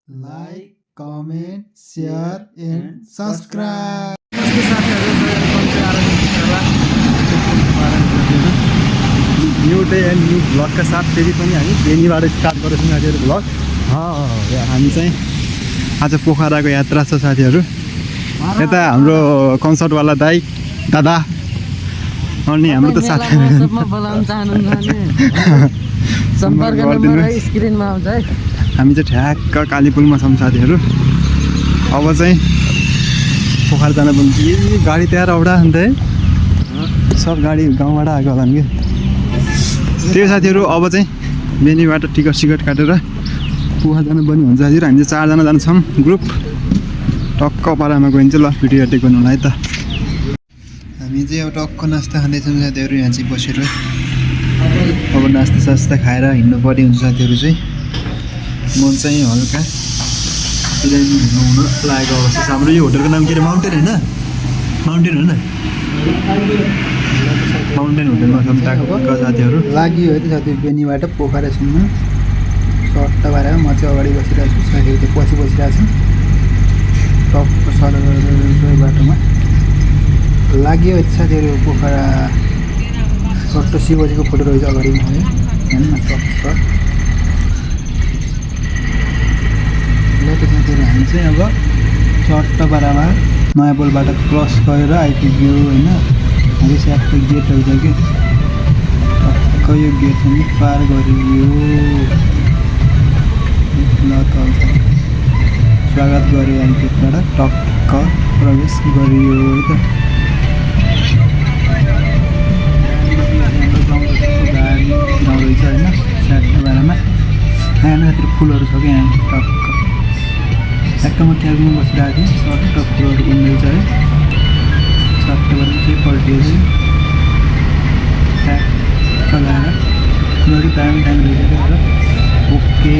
like, comment, share, and subscribe. New day and new भ्लगका साथ फेरि पनि हामी बेनीबाट स्टार्ट गरेछौँ साथीहरू भ्लग हामी चाहिँ आज पोखराको यात्रा छ साथीहरू। यता हाम्रो कन्सर्टवाला दाइ दादा अनि हाम्रो त साथीहरू हामी चाहिँ ठ्याक्क कालीपुलमा छौँ साथीहरू। अब चाहिँ पोखरा जान पनि गाडी तयार औडा अन्त है सब गाडी गाउँबाट आएको होला नि कि त्यही साथीहरू। अब चाहिँ बेनीबाट टिकट सिकट काटेर पोखरा जानु पनि हुन्छ साथीहरू। हामी चाहिँ 4 जना जान्छौँ ग्रुप। टक्क पारामा गइन्छ ल भिडियो एडिट गर्नुलाई त। हामी चाहिँ एउटा टक्क नास्ता खाँदैछौँ साथीहरू यहाँ चाहिँ बसेर। अब नास्ता सास्ता खाएर हिँड्नु पर्ने हुन्छ साथीहरू चाहिँ। म चाहिँ हल्का बिरामी हुन लागेको अवस्था छ। हाम्रो यो होटलको नाम के अरे माउन्टेन होइन? माउन्टेन होइन? माउन्टेन होटलमा छौँ टक्क साथीहरू। लाग्यो है त साथीहरू बेनीबाट पोखरासम्म सट्ट भएर म चाहिँ अगाडि बसिरहेको छु, साथीहरू चाहिँ पछि बसिरहेको छु। टक्क सरल बाटोमा लाग्यो है साथीहरू पोखरा। सट्ट शिवजीको फोटो रहेछ अगाडि होइन टक्क। ल त साथीहरू हामी चाहिँ अब चट्ट पारामा नयाँ पुलबाट क्रस गरेर आइपुग्यो होइन। हामी स्यापको गेटहरू छ कि टक्क यो गेट पनि पार गरियो। ल त स्वागत गऱ्यो हामी गेटबाट टक्क प्रवेश गरियो है त। गाडी आउँदैछ होइन स्यापको बारेमा यहाँ खातिर फुलहरू छ कि यहाँ टक्क ट्याक्कमा क्याबमा बसिरहेको थिएँ। सट्ट फुलहरू बन्दैछ है सट्टबाट चाहिँ पल्टियो चाहिँ ट्याक्क लगाएर फुलहरू टाइम रहेछ क्या। ओके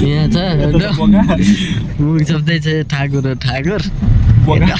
यहाँ छ मुख छोप्दैछ ठाकुर ठाकुर। पोखरा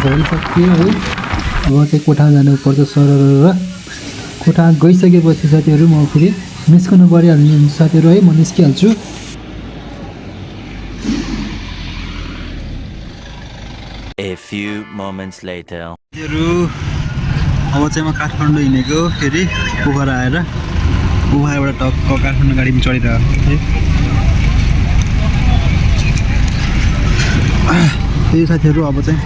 झरिसक्यो है। अब चाहिँ कोठा जानुपर्छ सरर। कोठा गइसकेपछि साथीहरू म फेरि निस्कनु परिहाल्ने हुन्छ साथीहरू है। म निस्किहाल्छु। A few moments later. साथीहरू अब चाहिँ म काठमाडौँ हिँडेको फेरि पोखरा आएर पोखराबाट टक्क काठमाडौँ गाडीमा चढिरहेको थिएँ। त्यही साथीहरू अब चाहिँ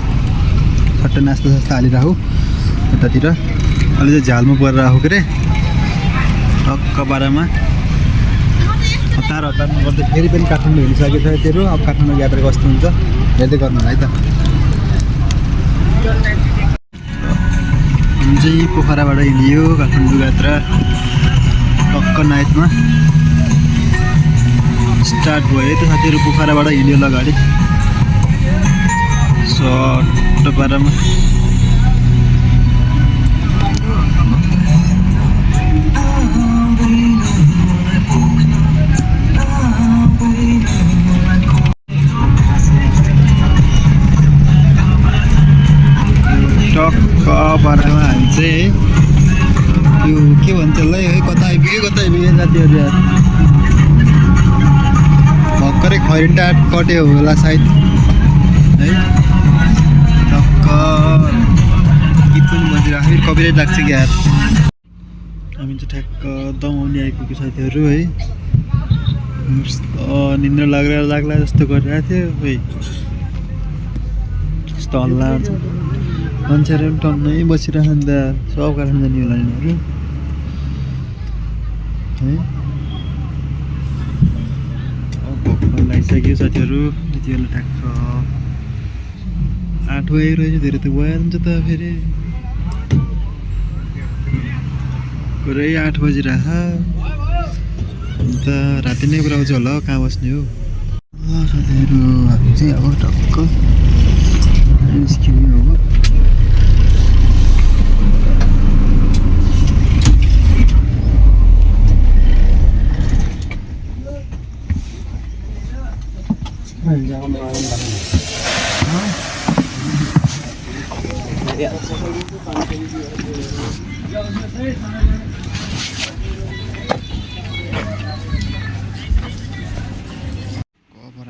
सट्ट नास्ता सास्ता हालिराखौँ यतातिर। अहिले चाहिँ झ्यालमा परेर आएको के अरे टक्क पारामा हतार हतारमा गर्दै फेरि पनि काठमाडौँ हिँडिसकेको छ साथीहरू। अब काठमाडौँ यात्रा कस्तो हुन्छ हेर्दै गर्नु होला है त। हामी चाहिँ पोखराबाट हिँडियो काठमाडौँ यात्रा टक्क नाइटमा स्टार्ट भयो है त साथीहरू। पोखराबाट हिँड्यो ल गाडी सट्ट पारामा। परेमा हामी चाहिँ यो के भन्छ ल है कता आइपुग्यो साथीहरू यार भर्खरै खैरिन्टा कट्यो होला सायद है टक्कर गीत पनि बजिरहेको कपिराइट लाग्छ कि यार हामी चाहिँ ठ्याक्क दमाउने आइपुग्यो साथीहरू है निन्द्रा लाग्ला जस्तो गरिरहेको थियो है यस्तो हल्ला मान्छेहरू पनि टन्नै बसिरहेको नि त सब कारण जाने होला यिनीहरू है भोक पनि लागिसक्यो साथीहरू यति बेला ठ्याक्क 8 बजिरहेछ धेरै त भइहाल्छ त फेरि पुरै 8 बजिरह अन्त राति नै पुऱ्याउँछ होला कहाँ बस्ने हो साथीहरू हामी चाहिँ अब टक्क निस्किने हो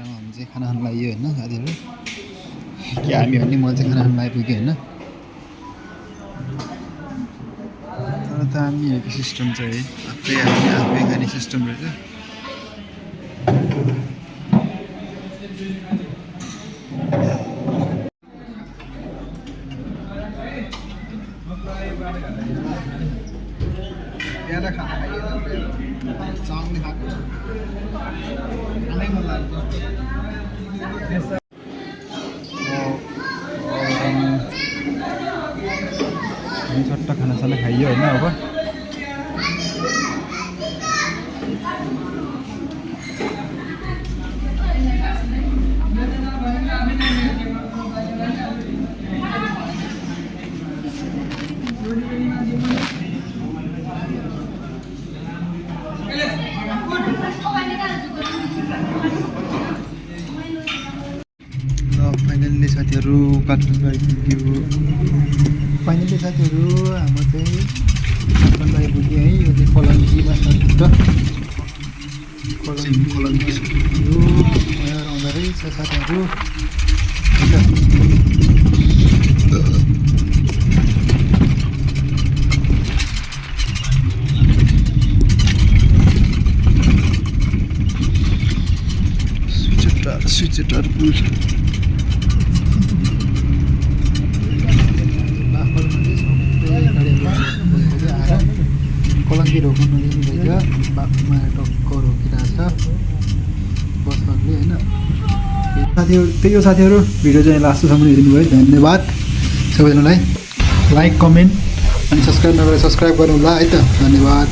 हामी चाहिँ खाना खानु लाग्यो होइन साथीहरू कि हामी भन्ने मैले चाहिँ खाना खानु आइपुग्यो होइन तर त हामी हेर्ने सिस्टम चाहिँ आफै खाने सिस्टम रहेछ सट्टा खानासाना खाइयो होइन अब फाइनल्ली साथीहरू काठमाडौँ आइपुग्यो फाइनल्ली साथीहरू हाम्रो चाहिँ काठमाडौँ आइपुग्यो है यो चाहिँ कलङ्कीमा कलङ्की यो आउँदो रहेछ साथीहरू स्विचेटर कलङ्की रोक्नु नदिनुभयो बाफमा टक्क रोकिरहेछ बसहरूले होइन साथीहरू त्यही हो साथीहरू भिडियो चाहिँ लास्टसम्म हेरिदिनु भयो धन्यवाद सबैजनालाई लाइक कमेन्ट अनि सब्सक्राइब नगरेर सब्सक्राइब गर्नु होला है त धन्यवाद।